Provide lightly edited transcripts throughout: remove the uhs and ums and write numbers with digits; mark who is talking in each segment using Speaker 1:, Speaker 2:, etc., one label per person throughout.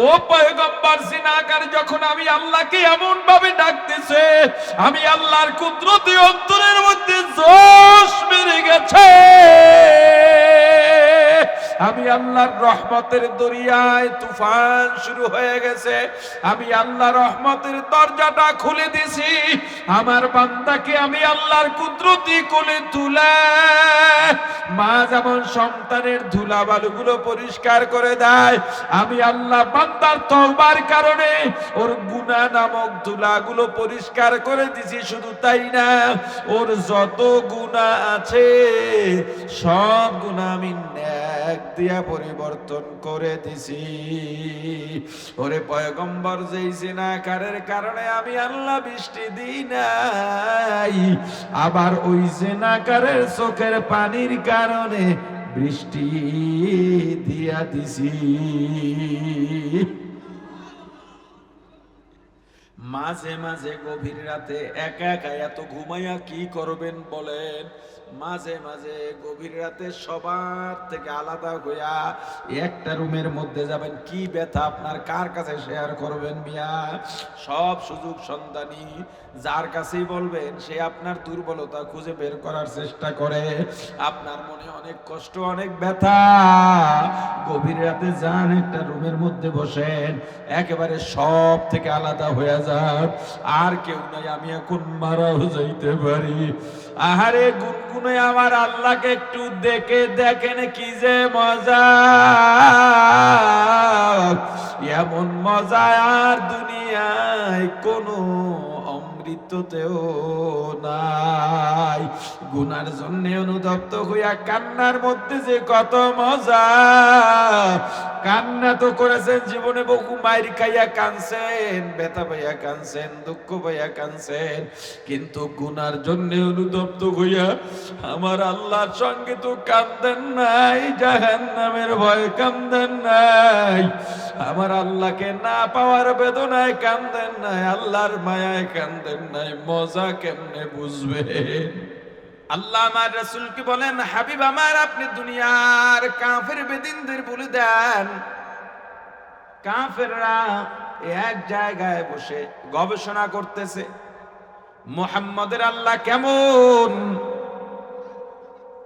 Speaker 1: ও পয়গম্বর, জিনাকার যখন আমি আল্লাহকে এমন ভাবে ডাকতেছে, আমি আল্লাহর কুদরতি অন্তরের মধ্যে জোশ বেড়ে গেছে। আমি আল্লাহর রহমতের দরিয়ায় তুফান শুরু হয়ে গেছে। আমি আল্লাহ রহমতের দরজাটা খুলে দিছি। আমার বান্দাকে আমি আল্লাহর কুদরতি কোলে তুলে, মা যেমন সন্তানের ধুলাবালুগুলো পরিষ্কার করে দেয়, আমি আল্লাহ বান্দার তওবার কারণে ওর গুনাহ নামক ধুলাগুলো পরিষ্কার করে দিছি। শুধু তাই না, ওর যত গুনাহ আছে সব গুনাহ আমি নেক দিয়া পরিবর্তন করে দিছি। ওরে পয়গম্বর, যেই জিনাকারের কারণে আমি আল্লাহ বৃষ্টি দিই নাই, আবার ওই জিনাকারের চোখের পানির কারণে বৃষ্টি দিয়া দিছি। মাঝে মাঝে গভীর রাতে একা একা এত ঘুমাইয়া কি করবেন বলেন? মাঝে মাঝে গভীর রাতে সবার থেকে আলাদা হইয়া একটা রুমের মধ্যে যাবেন। কি ব্যথা আপনার, কার কাছে শেয়ার করবেন মিয়া? সব সুযোগ সন্ধানী যার কাছেই বলবেন, সে আপনার দুর্বলতা খুঁজে বের করার চেষ্টা করে। আপনার মনে অনেক কষ্ট, অনেক ব্যথা, গভীর রাতে যান, একটা রুমের মধ্যে বসেন, একেবারে সব থেকে আলাদা হয়ে যান। আর কেউ নাই, আমি এখন মারাও যাইতে পারি। আহারে গুনগুনে আমার আল্লাহকে একটু দেখে দেখেন, কি যে মজা! এমন মজা আর দুনিয়ায় কোনো অমৃততেও নাই। গুনার জন্য অনুতপ্ত হইয়া কান্নার মধ্যে যে কত মজা! কান্না তো করেছেন জীবনে, বহু মাইর খাইয়া কানছেন, ব্যথা পাইয়া কানছেন, দুঃখ পাইয়া কানছেন, কিন্তু গুনার জন্য অনুতপ্ত হইয়া আমার আল্লাহর সঙ্গে তো কান্দেন নাই, জাহান্নামের ভয় কান্দেন নাই, আমার আল্লাহকে না পাওয়ার বেদনায় কান্দেন নাই, আল্লাহর মায়ায় কান্দেন নাই। মজা কেমনে বুঝবে? আল্লাহ আমার রাসূলকে বলেন, হাবিব আমার, আপনি দুনিয়ার কাফের বেদিনদের বলে দেন, কাফেররা এক জায়গায় বসে গবেষণা করতেছে মুহাম্মদের আল্লাহ কেমন।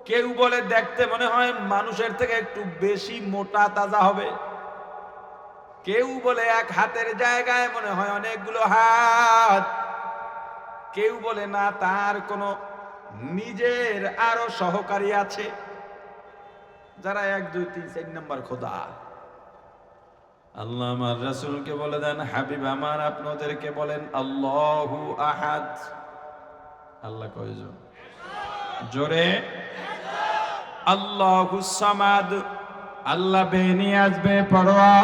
Speaker 1: কেউ বলে দেখতে মনে হয় মানুষের থেকে একটু বেশি মোটা তাজা হবে, কেউ বলে এক হাতের জায়গায় মনে হয় অনেকগুলো হাত, কেউ বলে না, তার কোনো নিজের আরো সহকারী আছে, যারা 1 2 3 4 নাম্বার খোদা। আল্লাহ আমার রাসূলকে বলে দেন, হাবিব আমার, আপনাদেরকে বলেন আল্লাহু আহাদ। আল্লাহ কয়জন? জোরে আল্লাহু সামাদ। আল্লাহ বেনিয়াজ বেপরোয়া।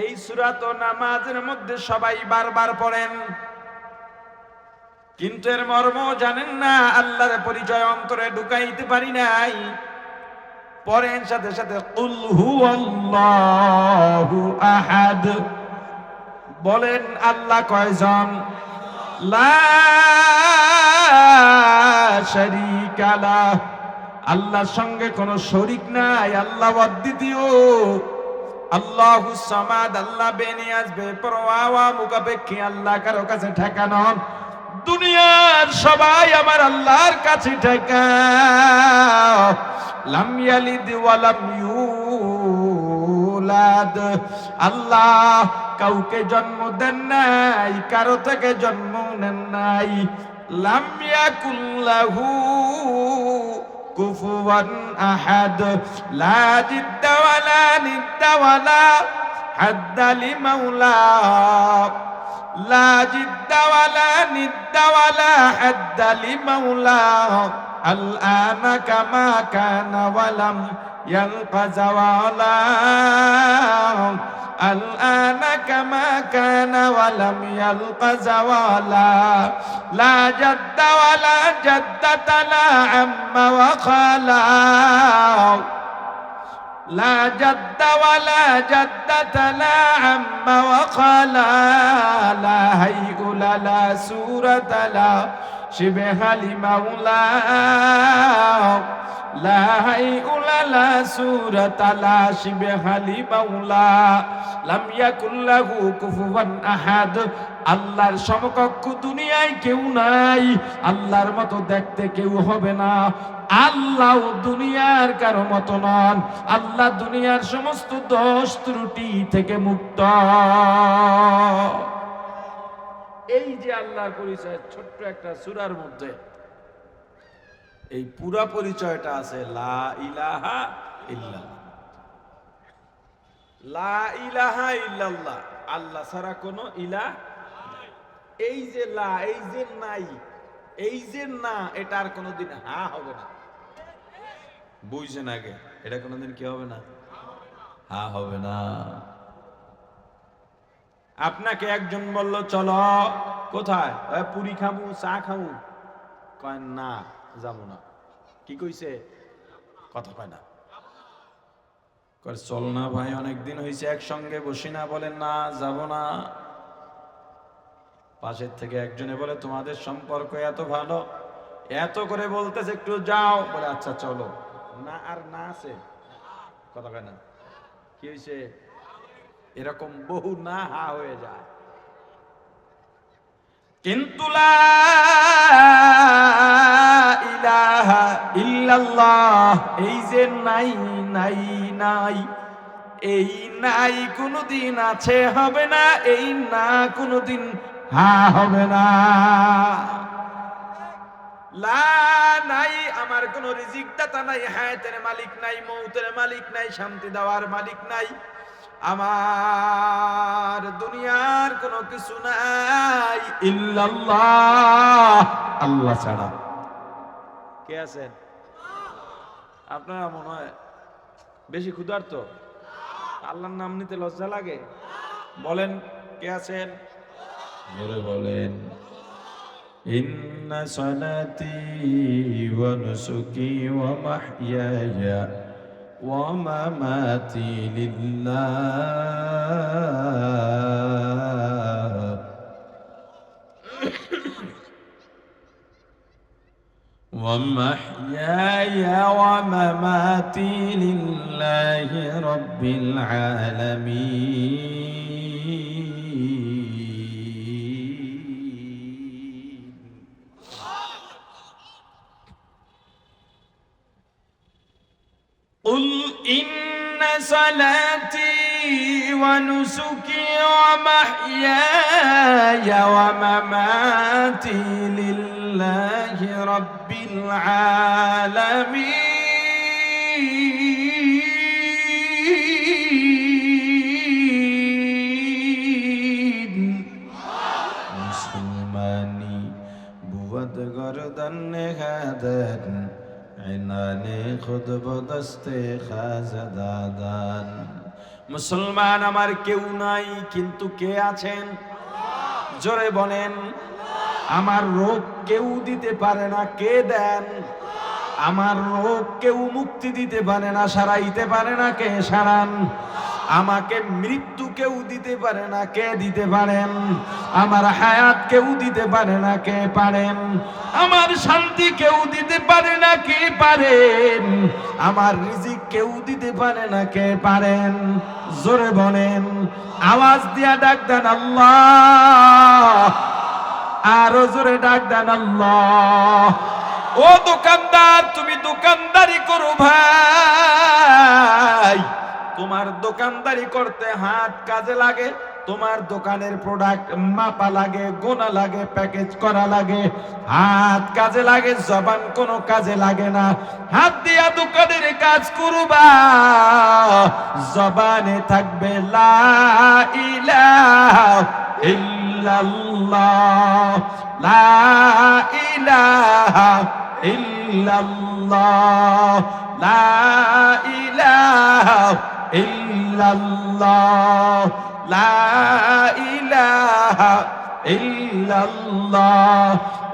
Speaker 1: এই সূরা তো নামাজের মধ্যে সবাই বারবার পড়েন, কিন্তু এর মর্ম জানেন না, আল্লাহর পরিচয় অন্তরে ঢুকাইতে পারি নাই। পড়েন সাথে সাথে কুল হুয়াল্লাহু আহাদ। বলেন আল্লাহ কয়জন? লা শারীকা লাহ। আল্লাহর সঙ্গে কোনো শরীক নাই, আল্লাহ অদ্বিতীয়। আল্লাহু সামাদ, আল্লাহ বেনিয়াজ বেপরোয়া মুখাপেক্ষী, আল্লাহ কারো কাছে ঠেকানো। দুনিয়ার সবাই আমার আল্লাহর কাছে ঠেকা। লাম ইয়ালিদ ওয়া লাম ইউলাদ। আল্লাহ কাউকে জন্ম দেন নাই, কারো থেকে জন্ম নেন নাই। লাম ইয়াকুল লাহু কুফুয়ান আহাদ। লা জিদ্দা ওয়ালা নিদ্দা ওয়ালা হাদ্দা লিমাওলা। লা জিদ্দা ওয়ালা নিদ্দা ওয়ালা হাদ্দা লিমাওলা। الآن كما كان ولم يلق زوالا. الآن كما كان ولم يلق زوالا. لا جد ولا جدة لا عم وخالا. لا جد ولا جدة لا عم وخالا. لا هيئ لا صورة لا شبه لمولاه. লা হাইউলা লা সূরাতা লা শিবহা লি মাওলা লাম ইয়াকুল লাহু কুফুয়ান আহাদ। আল্লাহর সমকক্ষ দুনিয়ায় কেউ নাই, আল্লাহর মতো দেখতে কেউ হবে না। আল্লাহ দুনিয়ার কারো মতো নন, আল্লাহ দুনিয়ার সমস্ত দোষ ত্রুটি থেকে মুক্ত। এই যে আল্লাহর পরিচয় ছোট্ট একটা সূরার মধ্যে, এই পুরা পরিচয়টা আছে লা ইলাহা ইল্লাল্লাহ। লা ইলাহা ইল্লাল্লাহ, আল্লাহ ছাড়া কোনো ইলাহ। এই যে লা, এই যে নাই, এই যে না, এটা আর কোনোদিন হা হবে না। বুঝছেন আগে, এটা কোনোদিন কি হবে না? হা হবে না। আপনাকে একজন বলল চলো, কোথায়? পুরি খামু, চা খামু। কয় না, যাবো না। কি কইছে? কথা কয় না। চল না ভাই, অনেকদিন হয়েছে একসঙ্গে বসি না। বলেন না, যাব না। পাশের থেকে একজনে বলে তোমাদের সম্পর্ক এত ভালো, এত করে বলতেছে একটু যাও, বলে আচ্ছা চলো। না আর না আছে, কথা কয় না। কি হয়েছে? এরকম বহু না হা হয়ে যায়। কিন্তু লা ইলাহা ইল্লাল্লাহ, এই যে নাই নাই নাই, এই নাই কোনদিন আছে হবে না, এই না কোনদিন হা হবে না। লা নাই, আমার কোন রিজিক দাতা নাই, হায়াতের মালিক নাই, মৌতের মালিক নাই, শান্তি দেওয়ার মালিক নাই, আমার দুনিয়ার কোনো কিছু নাই ইল্লাল্লাহ, আল্লাহ ছাড়া। কে আছেন? আপনারা মনে হয় বেশি ক্ষুধার্ত, আল্লাহর নাম নিতে লজ্জা লাগে। বলেন কে আছেন? জোরে বলেন। ইন্না সালাতি ওয়া নুসুকি ওয়া মাহইয়ায়া ওয়া মামাতি লিল্লাহ ওয়া মাহইয়ায়া ওয়া মামাতি লিল্লাহি রাব্বিল আলামিন। قل إن صلاتي ونسكي ومحياي ومماتي لله رب العالمين مسلماني بود گردن هدن عینانے خود بدستے খাজাদাদান। মুসলমান আমার কেউ নাই, কিন্তু কে আছেন? জোরে বলেন। আমার রোগ কেউ দিতে পারে না, কে দেন? আমার রোগ কেউ মুক্তি দিতে পারে না, সারাইতে পারে না, কে সারান? আমাকে মৃত্যু কেউ দিতে পারে না, কে দিতে পারেন? আমার হায়াত কেউ দিতে পারে না, কে পারেন? আমার শান্তি কেউ দিতে পারে না, কে পারেন? আমার রিজিক কেউ দিতে পারে না, কে পারেন? জোরে বলেন, আওয়াজ দিয়া ডাক দেন আল্লাহ, আরো জোরে ডাক দেন আল্লাহ। ও দোকানদার, তুমি দোকানদারি করো ভাই, তোমার দোকানদারি করতে হাত কাজে লাগে, তোমার দোকানের প্রোডাক্ট মাপা লাগে, গোনা লাগে, প্যাকেজ করা লাগে, হাত কাজে লাগে, জবান কোনো কাজে লাগে না। হাত দিয়া দোকানের কাজ করবা, জবানে থাকবে লা ইলাহা ইল্লাল্লাহ, লা ইলাহা ইল্লাল্লাহ, লা ইলাহা ইল্লাল্লাহ, লা ইলাহা ইল্লাল্লাহ।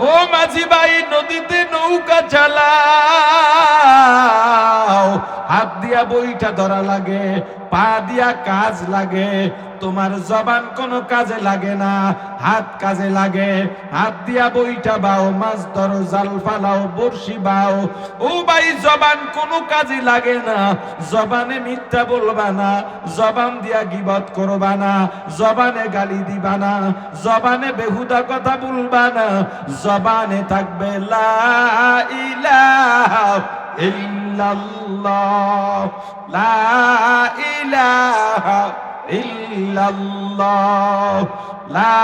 Speaker 1: ও মাঝি ভাই, নদীতে নৌকা চালাও, হাত দিয়া বইটা ধরা লাগে, পা দিয়া কাজ লাগে, তোমার জবান কোনো কাজে লাগে না, হাত কাজে লাগে। হাত দিয়া বইটা বাও, মাছ ধরো, জাল ফালাও, বড়শি বাও। ও ভাই, জবান কোনো কাজে লাগে না। জবানে মিথ্যা বলবা না, জবান দিয়া গীবত করবা না, জবানে গালি দিবা না, জবানে বেহুদা কথা বলবা না। জবানে থাকবে লা ইলাহা ইল্লাল্লাহ, লা ইলাহা ইল্লাল্লাহ, লা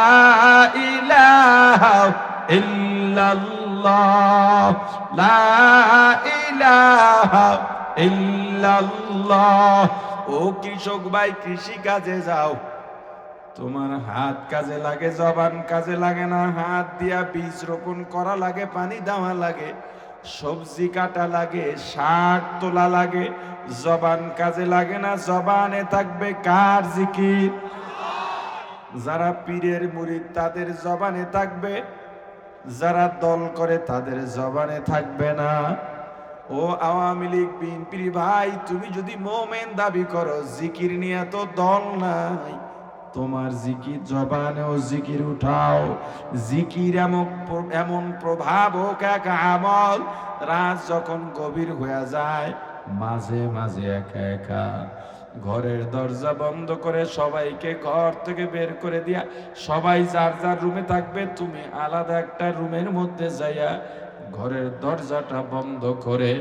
Speaker 1: ইলাহা ইল্লাল্লাহ, লা ইলাহা ইল্লাল্লাহ। ও কৃষক ভাই, কৃষি কাজে যাও, তোমার হাত কাজে লাগে, জবান কাজে লাগে না। হাত দিয়া বীজ রোপণ করা লাগে, পানি দেওয়া লাগে, সবজি কাটা লাগে, শাক তোলা লাগে। জবান কাজে লাগে না। জবানে থাকবে কার জিকির? যারা পীরের মুরিদ তাদের জবানে থাকবে, যারা দল করে তাদের জবানে থাকবে না। ও আওয়ামী লীগ বিএনপির ভাই, তুমি যদি মোমেন দাবি করো, জিকির নিয়ে তো দল নাই, তোমার জিকির জবানেও জিকির উঠাও। জিকির এমন প্রভাব হোক, এক আমল, রাত যখন গভীর হয়ে যায়, মাঝে মাঝে একা একা ঘরের দরজা বন্ধ করে সবাইকে ঘর থেকে বের করে দিয়া, সবাই যার যার রুমে থাকবে, তুমি আলাদা একটা রুমের মধ্যে যাইয়া ঘরের দরজাটা বন্ধ করে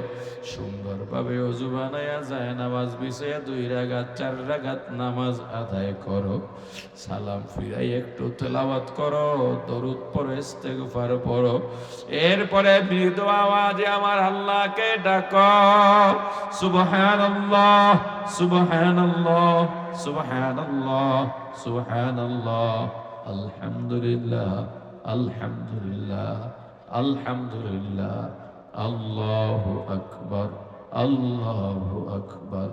Speaker 1: সুন্দরভাবে ওযু বানায়া যায় নামাজ বিছাইয়া 2 রাকাত 4 রাকাত নামাজ আদায় করো। সালাম ফিরাই একটু তেলাওয়াত করো, দরুদ পড়ো, ইস্তেগফার পড়ো। এরপরে মৃদু আওয়াজে আমার আল্লাহকে ডাকো, সুবহানাল্লাহ সুবহানাল্লাহ সুবহানাল্লাহ সুবহানাল্লাহ, আলহামদুলিল্লাহ আলহামদুলিল্লাহ আলহামদুলিল্লাহ, আল্লাহু আকবার আল্লাহু আকবার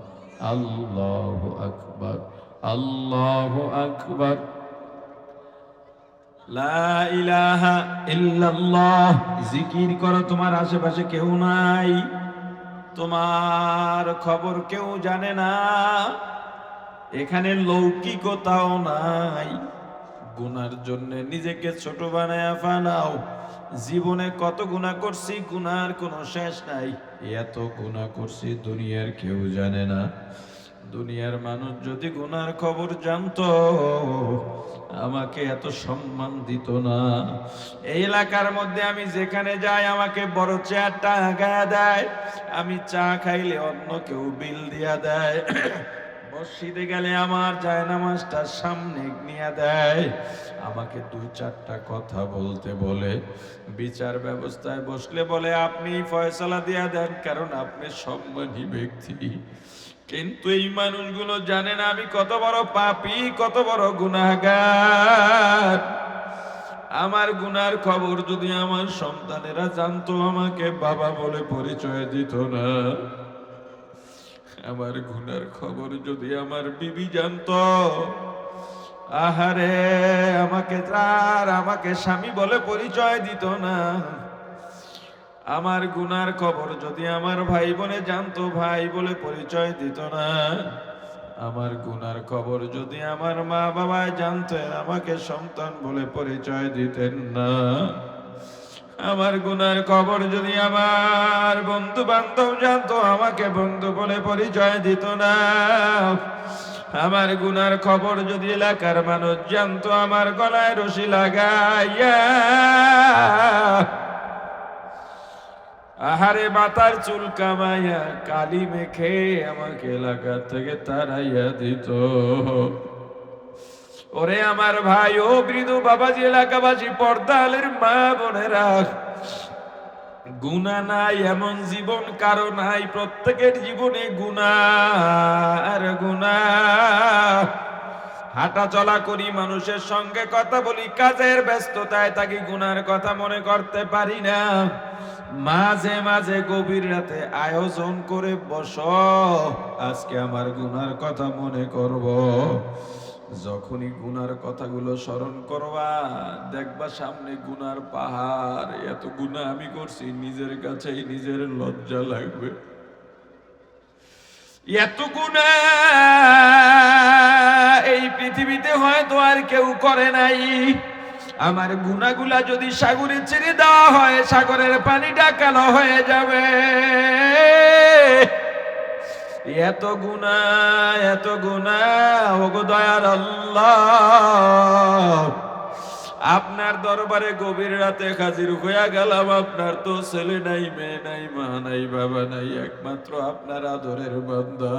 Speaker 1: আল্লাহু আকবার আল্লাহু আকবার, লা ইলাহা ইল্লাল্লাহ। জিকির করো, তোমার আশেপাশে কেউ নাই, তোমার খবর কেউ জানে না, এখানে লৌকিকতাও নাই। গুনার জন্য নিজেকে ছোট বানায়া ফালাও। জীবনে কত গুনাহ করছি, গুনার কোনো শেষ নাই। এত গুনাহ করছি দুনিয়ার কেউ জানে না। দুনিয়ার মানুষ যদি গুনার খবর জানতো, আমাকে এত সম্মান দিত না। এই এলাকার মধ্যে আমি যেখানে যাই, আমাকে বড় চেয়ারটা আগায়া দেয়। আমি চা খাইলে অন্য কেউ বিল দিয়া দেয়। মসজিদে গেলে আমার জায়নামাজটা সামনে নিয়ে দেয়। আমাকে 2-4টা কথা বলতে বলে। বিচার ব্যবস্থায় বসলে বলে, আপনি ফয়সালা দিয়া দেন, কারণ আপনি সম্মানী ব্যক্তি। কিন্তু এই মানুষগুলো জানে না আমি কত বড় পাপী, কত বড় গুনাহগার। আমার গুনার খবর যদি আমার সন্তানেরা জানতো, আমাকে বাবা বলে পরিচয় দিত না। আমার গুনার খবর যদি আমার বিবি জানতো, আহারে, আমাকে স্বামী বলে পরিচয় দিত না। আমার গুনার খবর যদি আমার ভাই বোনে জানতো, ভাই বলে পরিচয় দিত না। আমার গুনার খবর যদি আমার মা বাবা জানতেন, আমাকে সন্তান বলে পরিচয় দিতেন না। আমার গুনার খবর যদি আমার বন্ধু বান্ধব জানতো, আমাকে বন্ধু বলে পরিচয় দিত না। আমার গুনার খবর যদি এলাকার মানুষ জানতো, আমার গলায় রশি লাগাইয়া আহারে মাথার চুল কামাইয়া কালি মেখে আমাকে এলাকা থেকে তাড়াইয়া দিত। ওরে আমার ভাই, ও বৃদ্ধ বাবাজি, এলাকাবাসী, পর্দালের মা বোনেরা, গুনাহ নাই এমন জীবন কারো নাই। প্রত্যেকের জীবনে গুনাহ আর গুনাহ। হাঁটা চলা করি, মানুষের সঙ্গে কথা বলি, কাজের ব্যস্ততায় থাকি, গুনার কথা মনে করতে পারি না। মাঝে মাঝে গভীর রাতে আয়োজন করে বসো, আজকে আমার গুনার কথা মনে করব। যখনই গুনার কথাগুলো স্মরণ করবা, দেখবা সামনে গুনার পাহাড়। এত গুনাহ আমি করছি, নিজের কাছেই নিজের লজ্জা লাগবে। এত গুনাহ এই পৃথিবীতে হয়তো আর কেউ করে নাই। আমার গুনাহগুলা যদি সাগরে ছেড়ে দেওয়া হয়, সাগরের পানিটা কালো হয়ে যাবে। এত গুনাহ, ওগো দয়ার আল্লাহ, আপনার দরবারে গভীর রাতে হাজির হইয়া গেলাম। আপনার তো ছেলে নাই, মেয়ে নাই, মা নাই, বাবা নাই, একমাত্র আপনার আদরের বান্দা।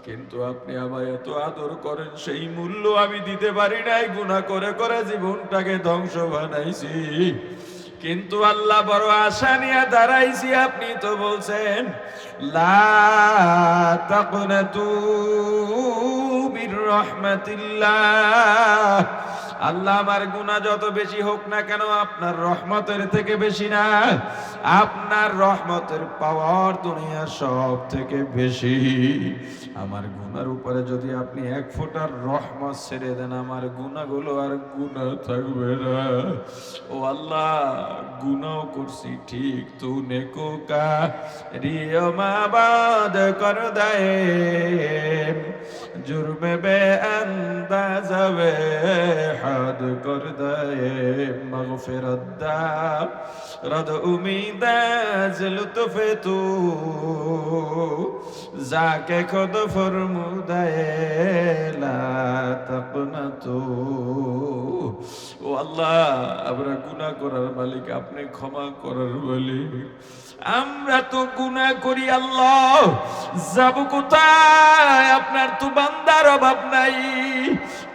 Speaker 1: কিন্তু আপনি আমায় এত আদর করেন, সেই মূল্য আমি দিতে পারি নাই। গুনাহ করে করে জীবনটাকে ধ্বংস বানাইছি। কিন্তু আল্লাহ বড় আশা নিয়ে দাঁড়াইছি। আপনি তো বলছেন লা তাকনাতু মির রাহমাতিল্লাহ। আল্লাহ আমার গুনাহ যত বেশি হোক না কেন আপনার রহমতের থেকে বেশি না। আপনার রহমতের পাওয়ার দুনিয়া সব থেকে বেশি। আমার গুনার উপরে যদি আপনি এক ফোঁটার রহমত ছেড়ে দেন, আমার গুনাহগুলো আর গুনাহ থাকবে না। ও আল্লাহ, গুনাহ করছি ঠিক, তু নেকো কা রিও মাবাদ কর দায়ে जुर्म बे अंदाज़ वे हद कर दे मग़फ़िरत दा रद उम्मीद ज़ लुत्फ़ तू जाके खुद फरमुदाए ला तक़नतू। ও আল্লাহ, আমরা গুনাহ করার মালিক, আপনি ক্ষমা করার মালিক। আমরা তো গুনাহ করি আল্লাহ, যাব কোথায়? আপনার তো বান্দার অভাব নাই।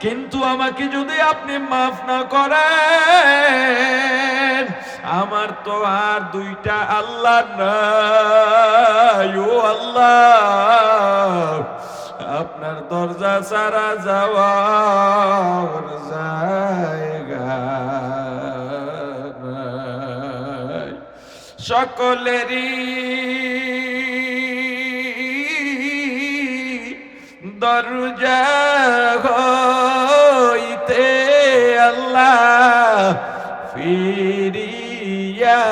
Speaker 1: কিন্তু আমাকে যদি আপনি মাফ না করেন, আমার তো আর দুইটা আল্লাহ নাই। ও আল্লাহ, আপনার দরজা ছাড়া যাওয়ার জায়গা নাই। সকলেরই দরজা হইতে আল্লাহ ফিরিয়া,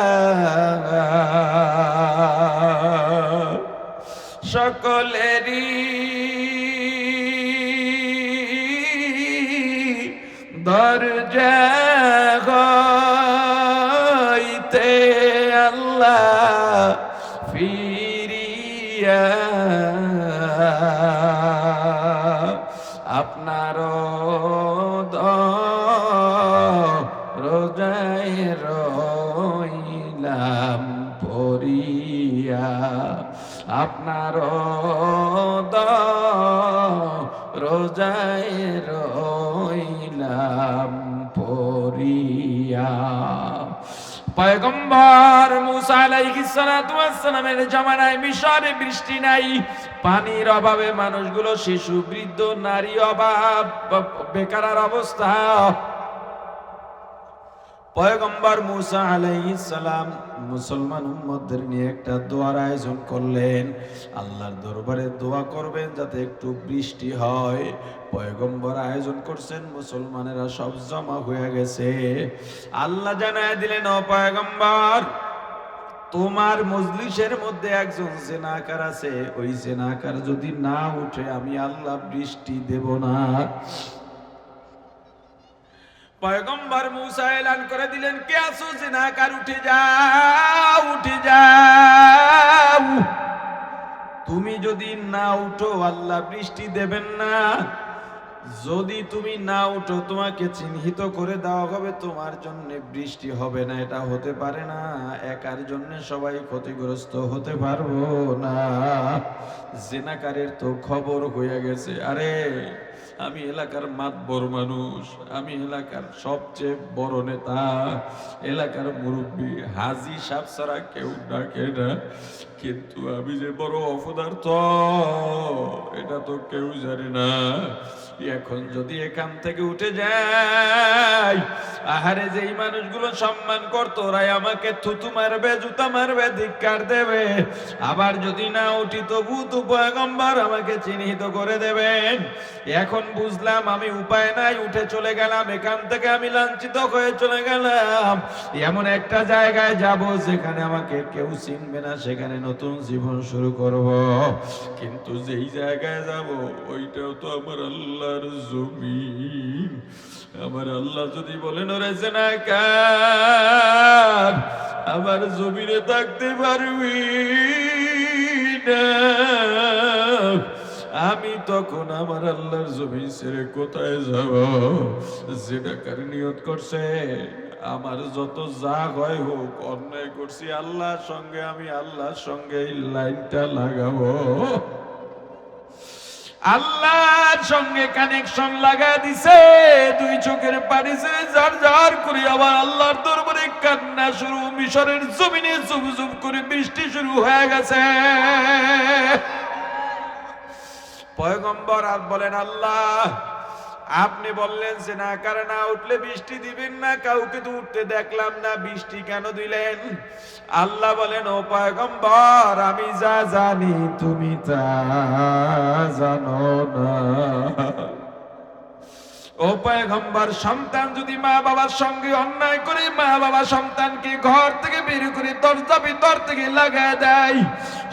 Speaker 1: সকলেরই দরজা হইতে আল্লাহ ফিরিয়া আপনার রোজায় রইলাম পরিয়া, আপনার রোজায় রইলাম পরিয়া। পয়গম্বর মুসা আলাইহিস সালাতু ওয়াস সালামের জামানায় মিশরে বৃষ্টি নাই, পানির অভাবে মানুষগুলো, শিশু, বৃদ্ধ, নারী, অভাব, বেকার অবস্থা। পয়গম্বর মুসা আলাইহিস সালাম মুসলমান উম্মতদের নিয়ে একটা দোয়ার আয়োজন করলেন। আল্লাহর দরবারে দোয়া করবেন যাতে একটু বৃষ্টি হয়। পয়গম্বর আয়োজন করছেন, মুসলমানেরা সব জমা হয়ে গেছে। আল্লাহ জানায় দিলেন, ও পয়গম্বর, তোমার মজলিসের মধ্যে একজন জিনাকার আছে, ওই জিনাকার যদি না উঠে আমি আল্লাহ বৃষ্টি দেব না। পয়গম্বর মুসা এলান করে দিলেন, কে আছো জিনাকার, উঠে যাও, উঠে যাও। তুমি যদি না উঠো আল্লাহ বৃষ্টি দেবেন না। যদি তুমি না উঠো তোমাকে চিহ্নিত করে দেওয়া হবে, তোমার জন্য বৃষ্টি হবে না। এটা হতে পারে না, একার জন্য সবাই ক্ষতিগ্রস্ত হতে পারবো না। জিনাকারের তো খবর হয়ে গেছে। আরে আমি এলাকার মাতবর মানুষ, আমি এলাকার সবচেয়ে বড় নেতা, এলাকার মুরব্বী, হাজি সাহেব ছাড়া কেউ ডাকে না। কিন্তু আমি যে বড় অপদার্থ এটা তো কেউ জানে না। এখন যদি এখান থেকে উঠে যাই, আহারে যেই মানুষগুলো সম্মান করতো ওরাই আমাকে থুতু মারবে, জুতা মারবে, ধিক্কার দেবে। আবার যদি না উঠি তবু তো পয়গম্বর আমাকে চিহ্নিত করে দেবেন। এখন বুঝলাম আমি উপায় নাই, উঠে চলে গেলাম এখান থেকে, আমি লাঞ্ছিত হয়ে চলে গেলাম এমন একটা জায়গায় যাব যেখানে আমাকে কেউ চিনবে না, সেখানে নতুন জীবন শুরু করব। কিন্তু যেই জায়গায় যাব ওইটাও তো আমার আল্লাহর জমিন। আমার আল্লাহ যদি বলেন ওরে জিনাকার আমার জমিনে থাকতে পারবি না, আমি তখন আমার আল্লাহর জমিন ছেড়ে কোথায় যাব? জিনাকার নিয়ত করছে আমার যত যা হয় হোক, অন্যায় করছি আল্লাহর সঙ্গে, আমি আল্লাহর সঙ্গে এই লাইনটা লাগাবো। আল্লাহর সঙ্গে কানেকশন লাগা দিছে, দুই চোখের পানি ছেড়ে ঝার ঝার করে আবার আল্লাহর দরবারে কান্না শুরু। মিশরের জমিনে চুপ চুপ করে বৃষ্টি শুরু হয়ে গেছে। পয়গম্বর আর বলেন আল্লাহ আপনি বললেন যে না কারণ না উঠলে বৃষ্টি দিবেন না, কাউকে তো উঠতে দেখলাম না, বৃষ্টি কেন দিলেন? আল্লাহ বলেন ও পয়গম্বর আমি যা জানি তুমি তা জানো না। ও পয়গম্বর, সন্তান যদি মা বাবার সঙ্গে অন্যায় করে মা বাবা সন্তানকে ঘর থেকে বের করে দরজা ভিতর থেকে লাগায় দেয়,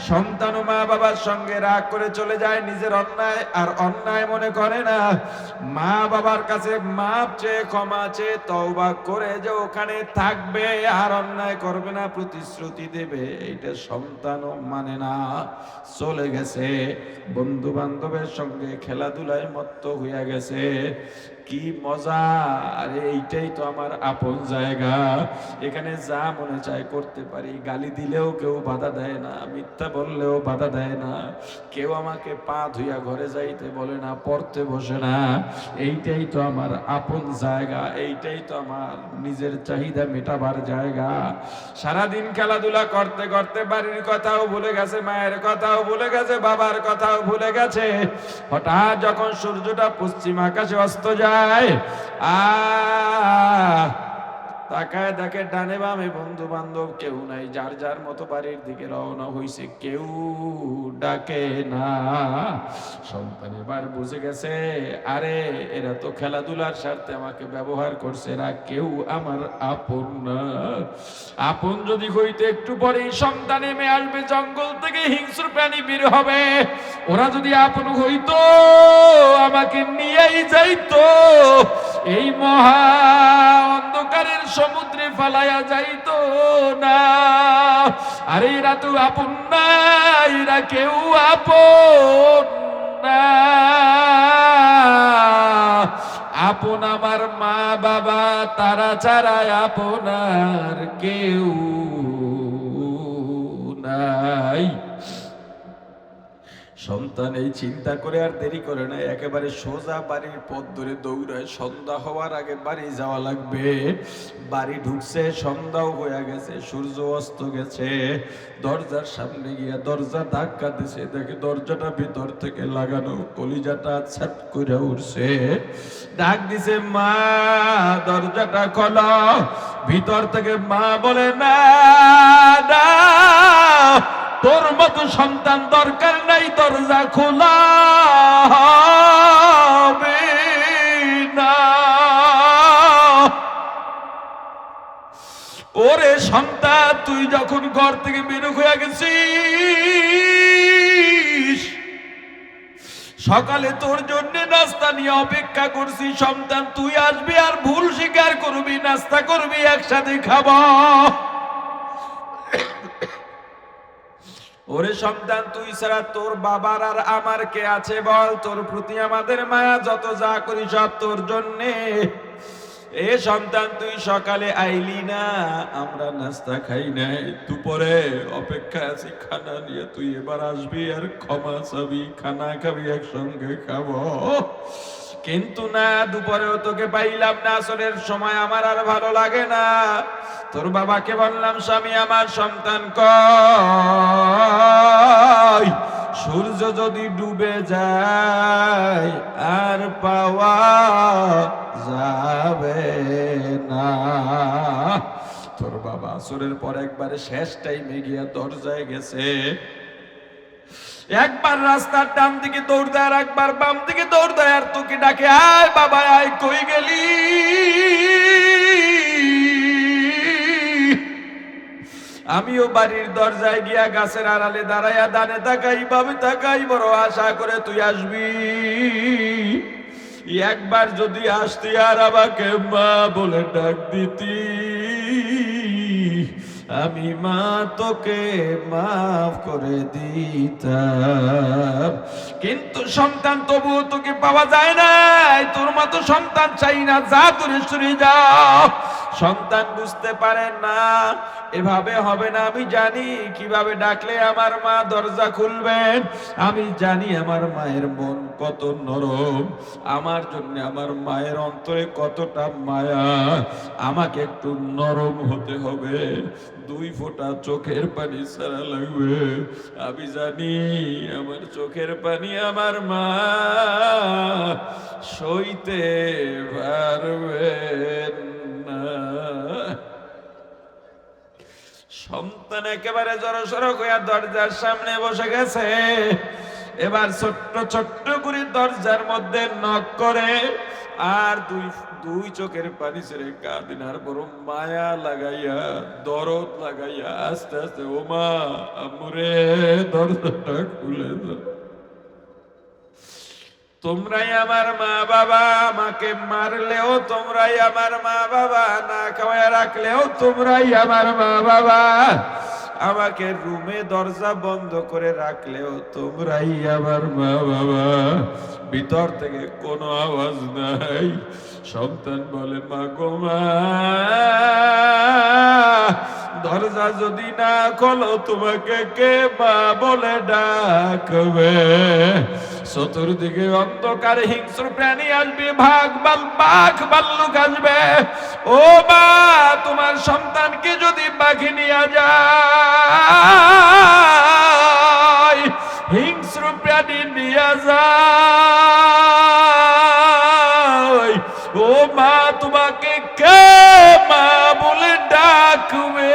Speaker 1: সন্তান ও মা বাবার সঙ্গে রাগ করে চলে যায়, নিজের অন্যায় আর অন্যায় মনে করে না, মা বাবার কাছে মাপ চেয়ে ক্ষমা চেয়ে তওবা করে যে ওখানে থাকবে আর অন্যায় করবে না প্রতিশ্রুতি দেবে, এইটা সন্তানও মানে না, চলে গেছে বন্ধু বান্ধবের সঙ্গে খেলাধুলায় মত্ত হইয়া গেছে। কি মজা! আরে এইটাই তো আমার আপন জায়গা, এখানে যা মনে চায় করতে পারি, গালি দিলেও কেউ বাধা দেয় না, মিথ্যা বললেও বাধা দেয় না, কেউ আমাকে পা ধুইয়া ঘরে যাইতে বলে না, পড়তে বসে না। এইটাই তো আমার আপন জায়গা, এইটাই তো আমার নিজের চাহিদা মেটাবার জায়গা। সারাদিন খেলাধুলা করতে করতে বাড়ির কথাও ভুলে গেছে, মায়ের কথাও ভুলে গেছে, বাবার কথাও ভুলে গেছে। হঠাৎ যখন সূর্যটা পশ্চিম আকাশে অস্ত যায়, তাকায় দেখে ডানে বামে বন্ধু বান্ধব কেউ নাই, যার যার মতো বাড়ির দিকে রওনা হইছে, কেউ ডাকে না। সন্তান এবার বুঝে গেছে আরে এরা তো খেলাধুলার স্বার্থে আমাকে ব্যবহার করছে, এরা কেউ আমার আপন না। আপন যদি হইতে একটু পরেই সন্তান নেমে আসবে, জঙ্গল থেকে হিংস্র প্রাণী বের হবে, ওরা যদি আপন হইতো আমাকে নিয়েই যাইতো, এই মহা অন্ধকারের সমুদ্রে ফালাইয়া যাইতো না। আরে এরা তো আপন না, এরা কেউ আপন না। আপন আমার মা বাবা, তারা ছাড়া আপনার কেউ নাই। সন্তান এই চিন্তা করে আর দেরি করে না, একেবারে সোজা বাড়ির পথ ধরে দৌড়ায়, সন্ধ্যা হওয়ার আগে বাড়ি যাওয়া লাগবে। বাড়ি ঢুকছে, সন্ধ্যাও হয়ে গেছে, সূর্য অস্ত গেছে। দরজার সামনে গিয়া দরজা ধাক্কা দিছে, দেখে দরজাটা ভিতর থেকে লাগানো, কলিজাটা ছাট করে উঠছে। ডাক দিছে মা, দরজাটা খোলো। ভিতর থেকে মা বলে না না, তোর মতো সন্তান দরকার নাই, দরজা খোলা হবে না। ওরে সন্তান, তুই যখন ঘর থেকে বের হয়ে গেছিস, সকালে তোর জন্য নাস্তা নিয়ে অপেক্ষা করছি, সন্তান তুই আসবি আর ভুল স্বীকার করবি, নাস্তা করবি, একসাথে খাবো। ওরে সন্তান, তুই ছাড়া তোর বাবার আর আমার কে আছে বল? তোর প্রতি আমাদের মায়া, যত যা করি সব তোর জন্যে। এ সন্তান, তুই সকালে আইলি না, আমরা নাস্তা খাই নাই, দুপুরে অপেক্ষা আছি খানা নিয়ে, তুই এবার আসবি আর ক্ষমা চাবি, খানা খাবি, একসঙ্গে খাবো। কিন্তু না, দুপুরেও তোকে পাইলাম না, আসরের সময় আমার আর ভালো লাগে না। তোর বাবাকে বললাম স্বামী আমার সন্তান কই, সূর্য যদি ডুবে যায় আর পাওয়া যাবে না। তোর বাবা আসরের পর একবারে শেষ টাইমে গিয়া দরজায় গেছে, একবার রাস্তার ডান দিকে দৌড় দেয় আর একবার বাম দিকে দৌড় দেয়, আর তোকে ডাকে, আয় বাবা আয়, কই গেলি? আমিও বাড়ির দরজায় গিয়া গাছের আড়ালে দাঁড়াইয়া ডানে তাকাই বামে তাকাই, বড় আশা করে তুই আসবি। একবার যদি আসতি আর আমাকে মা বলে ডাক দিতি, আমি মা তোকে মাফ করে দিতাম। কিন্তু সন্তান তবুও তোকে পাওয়া যায় না, তোর মতো সন্তান চাই না, যা দূরে সরে যাও। সন্তান বুঝতে পারেন না এভাবে হবে না। আমি জানি কিভাবে ডাকলে আমার মা দরজা খুলবেন, আমি জানি আমার মায়ের মন কত নরম, আমার জন্য আমার মায়ের অন্তরে কতটা মায়া। আমাকে একটু নরম হতে হবে, 2 ফোঁটা চোখের পানি ছাড়া লাগবে। আমি জানি আমার চোখের পানি আমার মা সইতে পারবেন না। সন্তান একেবারে জড়সড় হইয়া দরজার সামনে বসে গেছে। এবার ছোট্ট ছোট্ট করে দরজার মধ্যে নক করে, আর দুই চোখের পানি ছেড়ে কাঁদিন, আর বড় মায়া লাগাইয়া দরদ লাগাইয়া আস্তে আস্তে, ও মা আমরে দরজাটা খুলে দাও। তোমরাই আমার মা বাবা, আমাকে মারলেও তোমরাই আমার মা বাবা, না খাওয়ায় রাখলেও তোমরাই আমার মা বাবা, আমাকে রুমে দরজা বন্ধ করে রাখলেও তোমরাই আমার মা বাবা। ভিতর থেকে কোনো আওয়াজ নাই। সন্তান বলে, মা গো মা, দরজা যদি না খোলো তোমাকে কে মা বলে ডাকবে? চতুর্দিকে অন্ধকার, হিংস্র প্রাণী আসবে, বাঘ ভাল্লুক আসবে। ও মা, তোমার সন্তানকে যদি বাঘে নিয়ে যায়, হিংস্র প্রাণী নিয়ে যায়, ও মা তোমাকে কে মা বলে ডাকবে?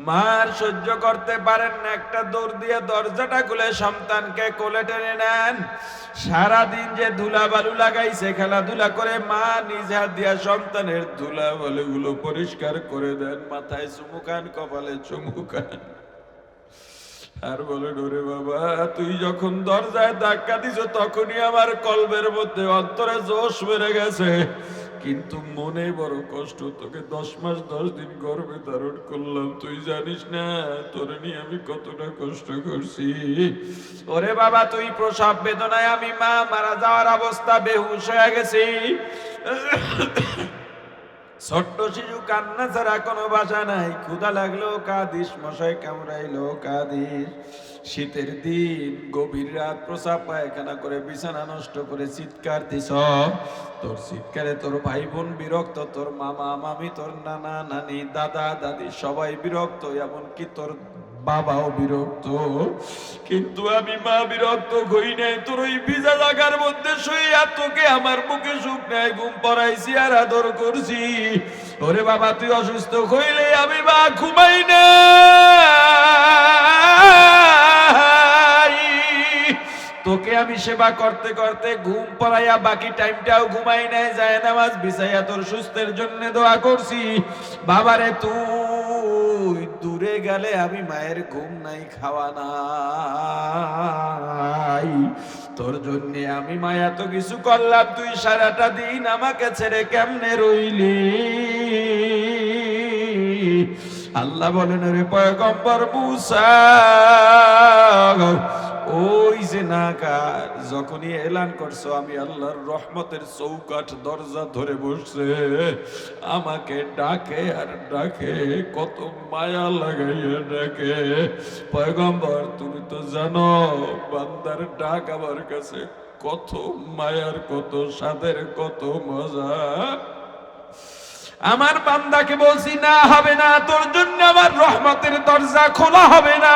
Speaker 1: মার সহ্য করতে পারেন না, একটা দৌড় দিয়ে দরজাটা খুলে সন্তানকে কোলে টেনে নেন। সারাদিন যে ধুলা বালু লাগাইছে খেলাধুলা করে, মা নিজ হাত দিয়া সন্তানের ধুলা বালুগুলো পরিষ্কার করে দেন, মাথায় চুমুকান, কপালে চুমুকান, আর বলে, ওরে বাবা, তুই যখন দরজায় ধাক্কা দিছ তখনই আমার কলবের মধ্যে অন্তরে জোশ বেড়ে গেছে, কিন্তু মনে বড় কষ্ট। তোকে 10 মাস 10 দিন গর্ভে ধারণ করলাম, তুই জানিস না তোর নিয়ে আমি কতটা কষ্ট করছি। ওরে বাবা, তুই প্রসব বেদনায় আমি মা মারা যাওয়ার অবস্থা, বেহুশ হয়ে গেছি। ছোট্ট শিশু কান্না ছাড়া কোনো ভাষা নাই। ক্ষুধা লাগলো কাঁদিস, মশাই কামড়াইলো কাঁদিস। শীতের দিন গভীর রাত প্রসাব পায়খানা করে বিছানা নষ্ট করে চিৎকার দিস। তোর চিৎকারে তোর ভাই বোন বিরক্ত, তোর মামা মামি, তোর নানা নানি, দাদা দাদি সবাই বিরক্ত, এমনকি তোর বাবাও বিরক্ত। কিন্তু আমি মা বিরক্ত হই নাই। তোর ওই ভিজা জায়গার মধ্যে শুইয়া তোকে আমার মুখে সুখ নাই ঘুম পড়াইছি আর আদর করছি। ওরে বাবা, তুই অসুস্থ হইলে আমি মা ঘুমাই না। তোকে আমি সেবা করতে করতে ঘুম পড়াইয়া বাকি টাইমটাও ঘুমাই নাই, যায় নামাজ বিছাইয়া তোর সুস্থের জন্য দোয়া করছি। বাবারে, তুই দূরে গেলে আমি মায়ের ঘুম নাই, খাওয়া নাই, তোর জন্য আমি মা এত কিছু করলাম, তুই সারাটা দিন আমাকে ছেড়ে কেমনে রইলি? আল্লাহ বলেন, রে পয়গম্বর মুসা, ওই যে নাকার যখনই এলান করছো আমি আল্লাহর রহমতের চৌকাঠ দরজা ধরে বসছে, আমাকে ডাকে আর ডাকে, কত মায়া লাগাইয়া ডাকে। পয়গম্বর, তুমি তো জানো বান্দার ডাক আমার কাছে কত মায়ার, কত স্বাদের, কত মজা। আমার বান্দাকে বলছি না হবে না, তোর জন্য আমার রহমতের দরজা খোলা হবে না।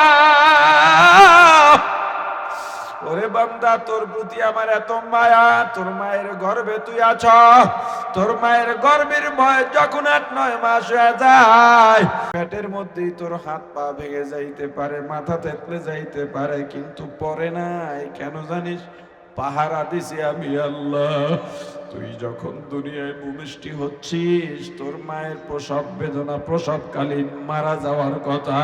Speaker 1: ওরে বান্দা, তোর প্রতি আমার এত মায়া, তোর মায়ের গর্ভে তুই আছ, তোর মায়ের গর্ভের বয়স যখন 8-9 মাস হয়ে যায়, পেটের মধ্যেই তোর হাত পা ভেঙে যাইতে পারে, মাথা থেতলে যাইতে পারে, কিন্তু পরে নাই। কেন জানিস? পাহারা দিছি আমি আল্লাহ। তুই যখন দুনিয়ায় ভূমিষ্ঠি হচ্ছিস, তোর মায়ের প্রসব বেদনা, প্রসবকালীন মারা যাওয়ার কথা।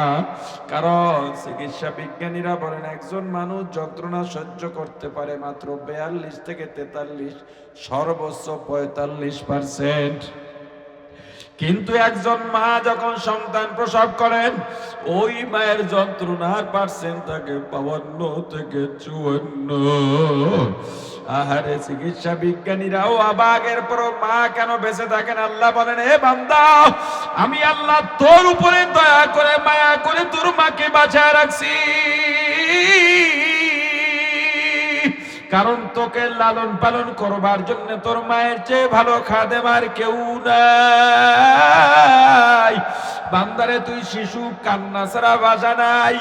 Speaker 1: কারণ চিকিৎসা বিজ্ঞানীরা বলেন একজন মানুষ যন্ত্রণা সহ্য করতে পারে মাত্র 42 থেকে 43, সর্বোচ্চ 45%। কিন্তু একজন মা যখন সন্তান প্রসব করেন, ওই মায়ের যন্ত্রণার পার্সেন্ট থাকে 52 থেকে 54। আহারে, চিকিৎসা বিজ্ঞানীরাও অবাকের পর মা কেন বেঁচে থাকেন? আল্লাহ বলেন, হে বান্দা, আমি আল্লাহ তোর উপরে দয়া করে মায়া করে তোর মাকে বাঁচায় রাখছি। কারণ তোকে লালন পালন করবার জন্য তোর মায়ের চেয়ে ভালো খাদেম আর কেউ নাই। বান্দারে, তুই শিশু, কান্না ছাড়া ভাষা নাই।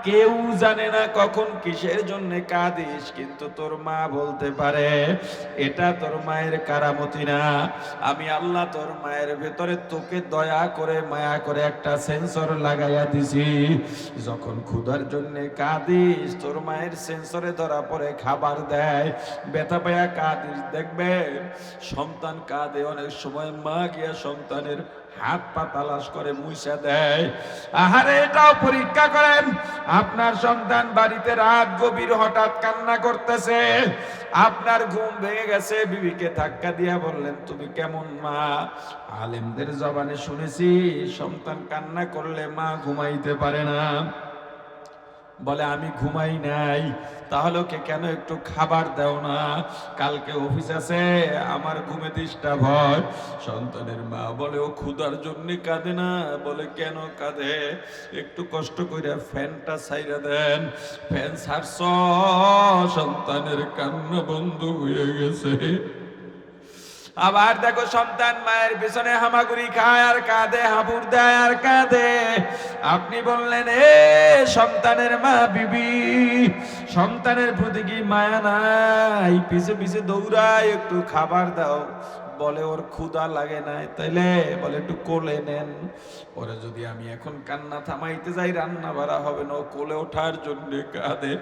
Speaker 1: কেউ জানে না কখন কিসের জন্য কাঁদিস, কিন্তু তোর মা বলতে পারে। এটা তোর মায়ের কারামতি না? আমি আল্লাহ তোর মায়ের ভেতরে তোকে দয়া করে মায়া করে একটা সেন্সর লাগাইয়া দিছি। যখন ক্ষুধার জন্য কাঁদিস, তোর মায়ের সেন্সরে ধরা পড়ে, খাবার দেয়, ব্যথা পায়া কাঁদিস, দেখবেন সন্তান কাঁদে, অনেক সময় মা গিয়া সন্তানের হাত পা তালাশ করে মুইসা দেয়। আহারে, এটাও পরীক্ষা করেন। আপনার সন্তান বাড়িতে রাত গভীর হঠাৎ কান্না করতেছে, আপনার ঘুম ভেঙে গেছে, বিবিকে ধাক্কা দিয়া বললেন, তুমি কেমন মা? আলেমদের জবানে শুনেছি সন্তান কান্না করলে মা ঘুমাইতে পারে না। বলে, আমি ঘুমাই নাই। তাহলে ওকে কেন একটু খাবার দাও না? কালকে অফিস আছে, আমার ঘুমে ডিস্টার্ব হয়। সন্তানের মা বলে, ও ক্ষুধার জন্য কাঁদে না। বলে, কেন কাঁদে? একটু কষ্ট করে ফ্যানটা ছাইরা দেন। ফ্যান ছাড়ছ, সন্তানের কান্না বন্ধ হয়ে গেছে। আবার দেখো, সন্তান মায়ের পিছনে হামাগুড়ি খায় আর কাঁদে, হাবুর দেয় আর কাঁদে। আপনি বললেন, এ সন্তানের মা বিবি, সন্তানের প্রতি কি মায়া নাই? পিছে পিছে দৌড়ায়, একটু খাবার দাও। বলে, ওর ক্ষুধা লাগে নাই। তাইলে বলে, একটু কোলে নেন। ওরে যদি আমি এখন কান্না থামাইতে যাই, রান্না বাড়া হবে না, ও কোলে ওঠার জন্য কাঁদে।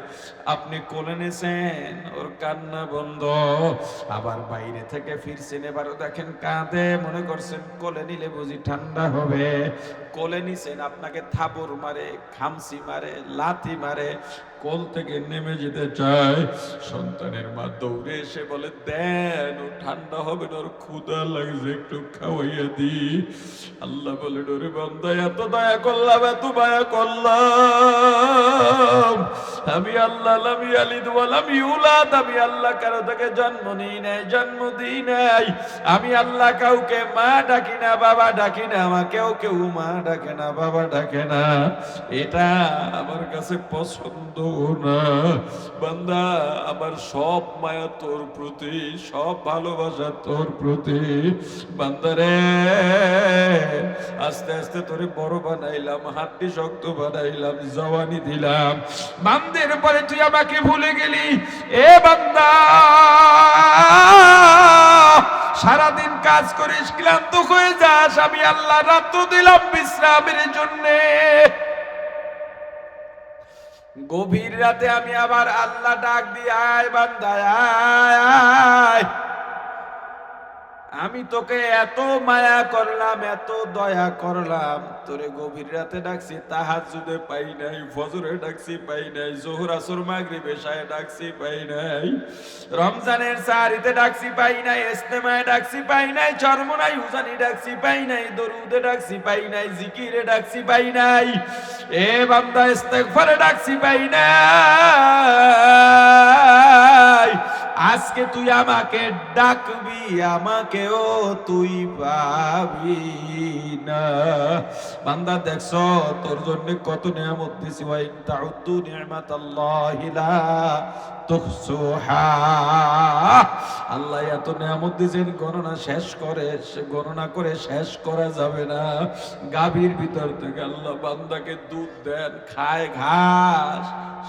Speaker 1: আপনি কোলে নিয়েছেন, ওর কান্না বন্ধ। আবার বাইরে থেকে ফিরছেন, এবারও দেখেন কাঁদে, মনে করছেন কোলে নিলে বুঝি ঠান্ডা হবে। কোলে নিছেন, আপনাকে থাপড় মারে, খামসি মারে, লাথি মারে, কোল থেকে নেমে যেতে চায়। সন্তানের মা দৌড়ে এসে বলে, দেন, ও ঠান্ডা হবে না, ওর ক্ষুধা লাগছে, একটু খাওয়াইয়া দি। আল্লাহ বলে, ওরে বান্দা, এত দয়া করলাম, এত মায়া করলাম। আমি আল্লাহ লাম ইয়ালিদ ওয়া লাম ইউলাদ, আমি আল্লাহ কারো থেকে জন্ম নিই নাই, জন্ম দিই নাই। আমি আল্লাহ কাউকে মা ডাকি না, বাবা ডাকি না। আমাকেও কেউ মা ডাকে না, বাবা ডাকে না। এটা আমার কাছে পছন্দ না। বান্দা, আমার সব মায়া তোর প্রতি, সব ভালোবাসা তোর প্রতি। বান্দারে, আস্তে আস্তে তোরে বড় বানাইলাম, হাড্ডি শক্ত বানাইলাম, জওয়ানি দিলাম। বান্দের পরে তুই আমাকে ভুলে গেলি। এ বান্দা, সারাদিন কাজ করিস, ক্লান্ত হয়ে যাস, আমি আল্লাহ রাত দিলাম বিশ্রামের জন্যে। গভীর রাতে আমি আবার আল্লাহ ডাক দিই, আয় বান্দা আয়। আমি তোকে এত মায়া করলাম, এত দয়া করলাম, তোরে গভীর রাতে ডাকছি, তাহাজ্জুদে পাই নাই, ফজরে ডাকছি পাই নাই, যোহর আসর মাগরিব এশায়ে ডাকছি পাই নাই, রমজানের সাহারিতে ডাকছি পাই নাই, ইজতেমায়ে ডাকছি পাই নাই, চরমনাই হুজানি ডাকছি পাই নাই, দরুদে ডাকছি পাই নাই, জিকিরে ডাকছি পাই নাই। এ বান্দা, ইস্তেগফারে ডাকছি পাই নাই। আজকে তুই আমাকে ডাকবি, আমাকেও তুই পাবি না। বান্দা, দেখছো তোর জন্য কত নিয়ামত দিছি। ওয়া ইন তাউদ্দু নি'মাতাল্লাহি লা তুহসুহা। আল্লাহ এত নিয়ামত দিয়েছেন গণনা করে শেষ করা যাবে না। গাভীর ভিতর থেকে আল্লাহ বান্দাকে দুধ দেন, খায় ঘাস,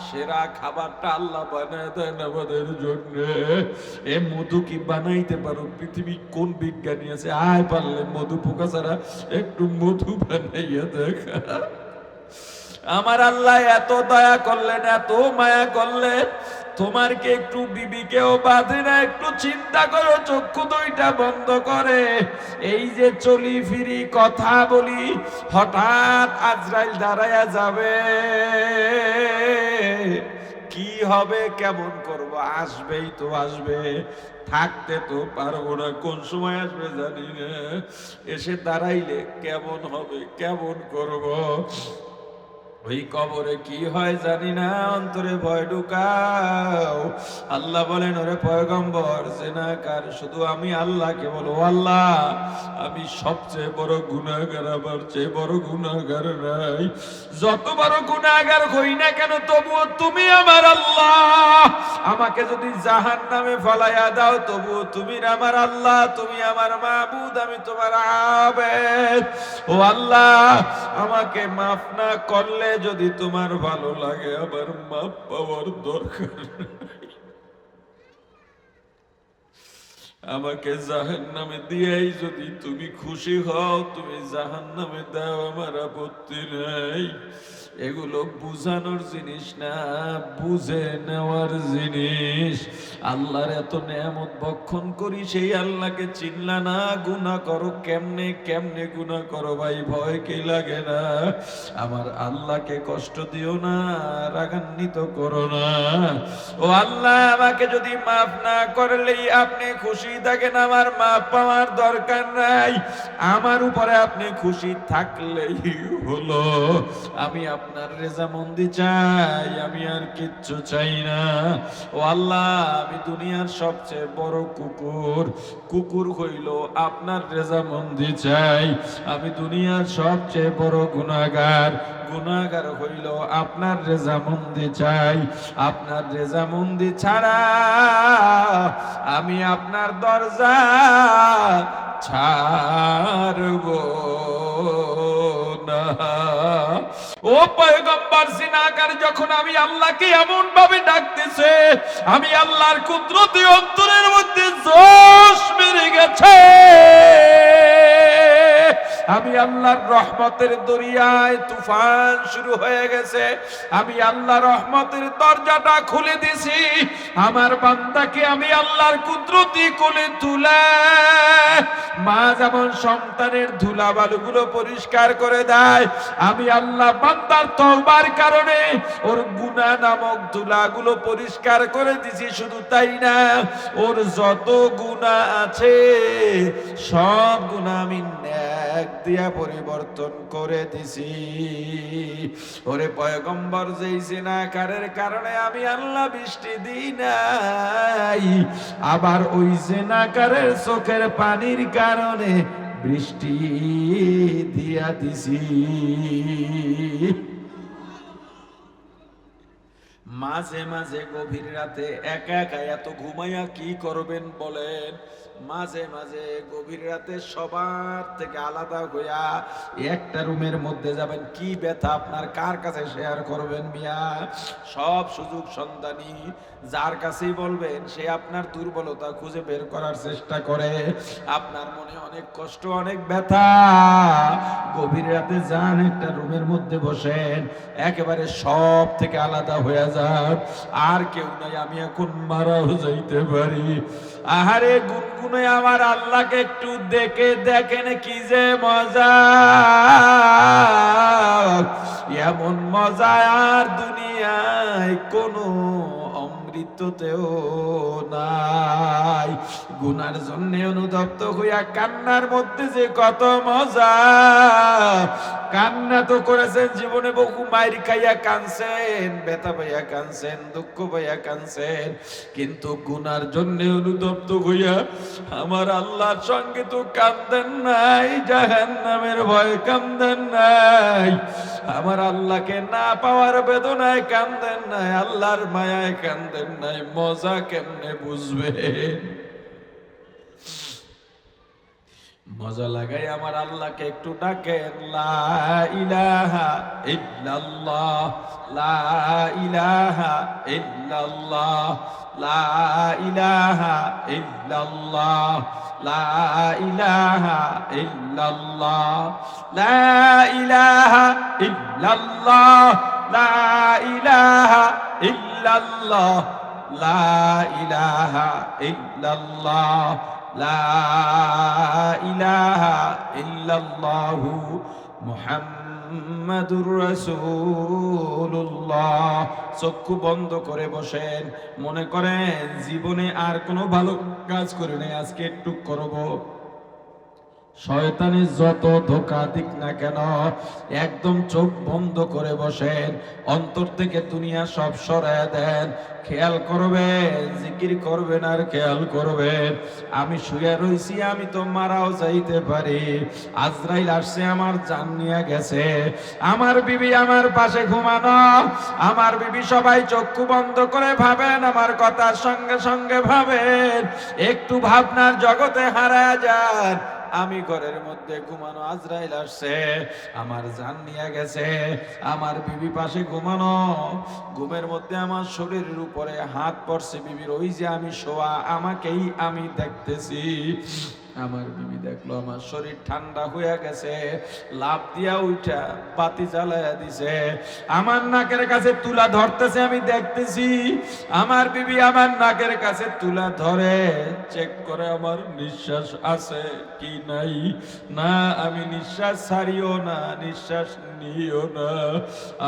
Speaker 1: সেরা খাবারটা আল্লাহ বানায় দেন আমাদের জন্য। এ মধু কি বানাইতে পারো? পৃথিবী কোন বিজ্ঞানী আছে আয় পারলে মধু পোকা ছাড়া একটু মধু বানাইয়া দেখা। আমার আল্লাহ এত দয়া করলেন, এত মায়া করলেন, তোমার কি একটু বিবিকেও বাঁধে না? একটু চিন্তা করো, চক্ষু দুইটা বন্ধ করে এই যে চলি ফিরি কথা বলি, হঠাৎ আজরাইল দাঁড়ায়া যাবে, কি হবে, কেমন করব? আসবেই তো আসবে, থাকতে তো পারবো না, কোন সময় আসবে জানি না। এসে দাঁড়াইলে কেমন হবে, কেমন করব? ওই কবরে কি হয় জানি না, অন্তরে ভয় ঢুকাও। আল্লাহ বলেন, ওরে পয়গম্বর, জিনাকার শুধু আমি আল্লাহকে বলো, আল্লাহ আমি সবচেয়ে বড় গুনাহগার, আমার চেয়ে বড় গুনাহগার নাই। যত বড় গুনাহগার হই না কেন, তবুও তুমি আমার আল্লাহ। আমাকে যদি জাহান্নামে ফলাইয়া দাও, তবুও তুমি আমার আল্লাহ, তুমি আমার মাবুদ, আমি তোমার আবেদ। ও আল্লাহ, আমাকে মাফ না করলে যদি তোমার ভালো লাগে, আমার মাপ পাওয়ার দরকার নাই। আমাকে জাহান্নামে দিয়েই যদি তুমি খুশি হও, তুমি জাহান্নামে দাও, আমার আপত্তি নাই। এগুলো বুঝানোর জিনিস না, বুঝে নেওয়ার জিনিস। আল্লাহর এত নেয়ামত ভক্ষণ করি, সেই আল্লাহকে চিনলা না, গুনাহ করো কেমনে কেমনে গুনাহ করো ভাই, ভয় কি লাগে না? আমার আল্লাহকে কষ্ট দিও না, রাগান্বিত করো না। ও আল্লাহ, আমাকে যদি মাফ না করলেই আপনি খুশি থাকেন, আমার মাফ পাওয়ার দরকার নাই, আমার উপরে আপনি খুশি থাকলেই হলো। আমি আপনার রেজামন্দি চাই, আমি আর কিচ্ছু চাই না। ও আল্লাহ, আমি দুনিয়ার সবচেয়ে বড় কুকুর হইল আপনার রেজামন্দি চাই। আমি দুনিয়ার সবচেয়ে বড় গুনাহগার হইল আপনার রেজামন্দি চাই। আপনার রেজামন্দি ছাড়া আমি আপনার দরজা ছাড়ব না। ও পয়গম্বর, জিনাকার যখন আমি আল্লাহকে এমন ভাবে ডাকতেছে, আমি আল্লাহর কুদরতি অন্তরের মধ্যে জোশ বেড়ে গেছে। আমি আল্লাহর রহমতের দরিয়ায় তুফান শুরু হয়ে গেছে। আমি আল্লাহ রহমতের দরজাটা খুলে দিছি। আমার বান্দাকে আমি আল্লাহর কুদরতি কোলে তুলে, মা যেমন সন্তানের ধুলাবালুগুলো পরিষ্কার করে দেয়, আমি আল্লাহ বান্দার তওবার কারণে ওর গুনাহ নামক ধুলাগুলো পরিষ্কার করে দিছি। শুধু তাই না, ওর যত গুনাহ আছে সব গুনাহ আমি নেক দিয়া পরিবর্তন করে দিছি। ওরে পয়গম্বর, যেই জিনাকারের কারণে আমি আল্লাহ বৃষ্টি দিই নাই, আবার ওই জিনাকারের চোখের পানির কারণে বৃষ্টি দিয়া দিছি। মাঝে মাঝে গভীর রাতে একা একা এত ঘুমাইয়া কি করবেন বলেন? মাঝে মাঝে গভীর রাতে সবার থেকে আলাদা হইয়া একটা রুমের মধ্যে যাবেন। কি ব্যথা আপনার, কার কাছে শেয়ার করবেন মিয়া? সব সুযোগ সন্ধানী, যার কাছেই বলবেন সে আপনার দুর্বলতা খুঁজে বের করার চেষ্টা করে। আপনার মনে অনেক কষ্ট, অনেক ব্যথা, গভীর রাতে যান, একটা রুমের মধ্যে বসেন, একেবারে সব থেকে আলাদা হয়ে যান। আর কেউ নাই, আমি এখন মারাও যাইতে পারি। আহারে, গুনগুনে আমার আল্লাহকে একটু দেখেন, কি যে মজা! এমন মজা আর দুনিয়ায় কোনো অমৃততেও নাই। গুনার জন্য অনুতপ্ত হইয়া কান্নার মধ্যে যে কত মজা, কান্না তো করেছেন, জীবনে বহু মাইর খাইয়া কানছেন, ব্যথা পাইয়া কানছেন, দুঃখ পাইয়া কানছেন, কিন্তু গুনার জন্য অনুতপ্ত হইয়া আমার আল্লাহর সঙ্গে তো কান্দেন নাই, জাহান্নামের ভয় কান্দেন নাই, আমার আল্লাহকে না পাওয়ার বেদনায় কান্দেন নাই, আল্লাহর মায়ায় কান্দেন নাই। মজা কেমনে বুঝবেন? মজা লাগাই আমার আল্লাহকে একটু ডাকেন, লা ইলাহা ইল্লাল্লাহ, লা ইলাহা ইল্লাল্লাহ, লা ইলাহা ইল্লাল্লাহ, লা ইলাহা ইল্লাল্লাহ, লা ইলাহা ইল্লাল্লাহ, লা ইলাহা ইল্লাল্লাহ, লা ইলাহা ইল্লাল্লাহ, লা ইলাহা ইল্লাল্লাহু মুহাম্মাদুর রাসূলুল্লাহ। চক্ষু বন্ধ করে বসেন, মনে করেন জীবনে আর কোনো ভালো কাজ করে নাই, আজকে একটু করব। শয়তানি যত ধোঁকা দিক না কেন, একদম চোখ বন্ধ করে বসেন, অন্তর থেকে দুনিয়া সব সরায় দেন, খেয়াল করবেন, জিকির করবেন আর খেয়াল করবেন। আমি শুয়ে রইছি, আমি তো মারাও যাইতে পারি, আজরাইল আসছে আমার জান নিয়ে গেছে। আমার বিবি আমার পাশে ঘুমানো, আমার বিবি সবাই চক্ষু বন্ধ করে ভাবেন, আমার কথার সঙ্গে সঙ্গে ভাবেন, একটু ভাবনার জগতে হারায় যান। আমি ঘরের মধ্যে ঘুমানো, আজরাইল আসছে, আমার জান নিয়ে গেছে, আমার বিবি পাশে ঘুমানো, ঘুমের মধ্যে আমার শরীরের উপরে হাত পড়ছে বিবির, ওই যে আমি শোয়া, আমাকেই আমি দেখতেছি। আমার বিবি দেখলো আমার শরীর ঠান্ডা হয়ে গেছে, লাফ দিয়া উঠা বাতি জ্বালায়া দিছে, আমার নাকের কাছে তুলা ধরতেছে, আমি দেখতেছি। আমার বিবি আমার নাকের কাছে তুলা ধরে চেক করে আমার নিঃশ্বাস আছে কি নাই, না আমি নিঃশ্বাস ছাড়িও না, নিঃশ্বাস নিও না।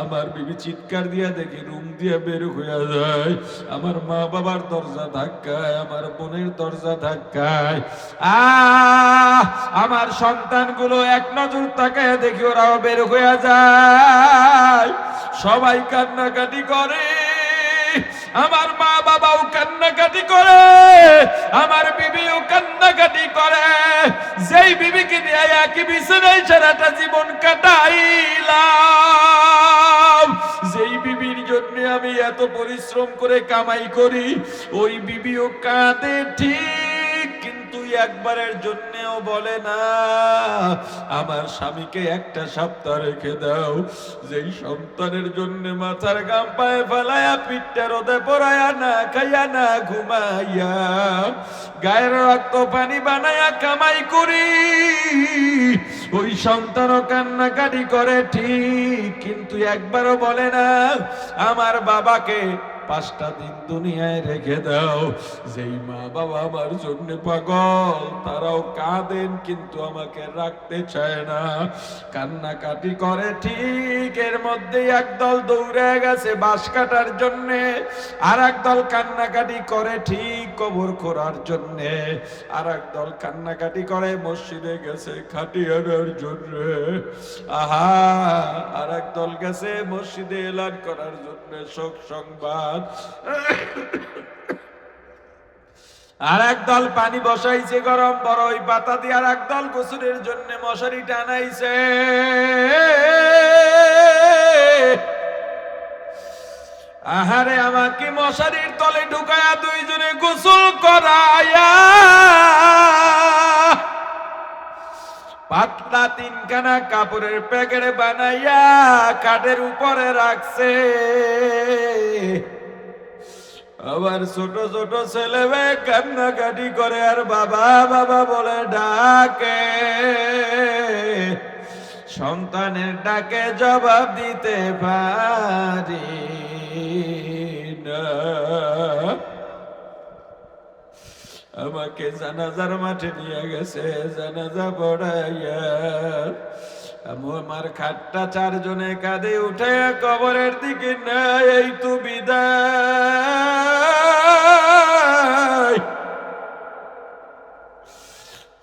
Speaker 1: আমার বিবি চিৎকার দিয়া দেখি রুম দিয়ে বের হইয়া যায়, আমার মা বাবার দরজা ধাক্কায়, আমার বোনের দরজা ধাক্কায়। আমার সন্তানগুলো এক নজর তাকায় দেখি ওরাও বের হইয়া যায়, সবাই কান্নাকাটি করে, আমার মা বাবাও কান্নাকাটি করে, আমার বিবিও কান্নাকাটি করে। যেই বিবিকে নিয়ে একই বিছানায় সারাটা জীবন কাটাইলাম, যেই বিবির জন্য আমি এত পরিশ্রম করে কামাই করি, ওই বিবিও কাঁদে ঠিক, কিন্তু একবারের জন্যও বলে না আমার স্বামীকে একটা সপ্তাহ রেখে দাও। যেই সন্তানের জন্য মাথার গাম পায়ে ফেলায়া, পিঠটা রোদে পড়ায়া, না খাইয়া না ঘুমাইয়া, গায়ের রক্ত পানি বানায়া কামাই করি, ওই সন্তানও কান্নাকাটি করে ঠিক, কিন্তু একবারও বলে না আমার বাবাকে 5টা দিন দুনিয়ায় রেখে দাও। যেই মা বাবা আমার জন্য পাগল, তারাও কাঁদেন কিন্তু আমাকে রাখতে চায় না, কান্নাকাটি করে ঠিক। এর মধ্যে একদল দৌড়ে গেছে বাঁশ কাটার জন্যে, আর একদল কান্নাকাটি করে ঠিক কবর খোঁড়ার জন্যে, আর একদল কান্নাকাটি করে মসজিদে গেছে খাটি আনার জন্য, আহা, আর একদল গেছে মসজিদে এলান করার জন্য শোক সংবাদ, আর একদল পানি বসাইছে গরম বড়ই পাতা দিয়ে, আর একদল গোসলের জন্য মশারি টানাইছে। আহারে আমাকে মশারির তলে ঢুকায়া দুইজনে গোসল করায়া, পাতলা 3খানা কাপড়ের প্যাকেট বানাইয়া খাটের উপরে রাখছে। আবার ছোট ছোট ছেলে মেয়ে কান্নাকাটি করে আর বাবা বাবা বলে ডাকে, সন্তানের ডাকে জবাব দিতে পারি না। আমাকে জানাজার মাঠে নিয়ে গেছে, জানাজা পড়াইয়া আমার খাটটা 4 জনে কাঁধে উঠে কবরের দিকে নাই, এই তো বিদায়।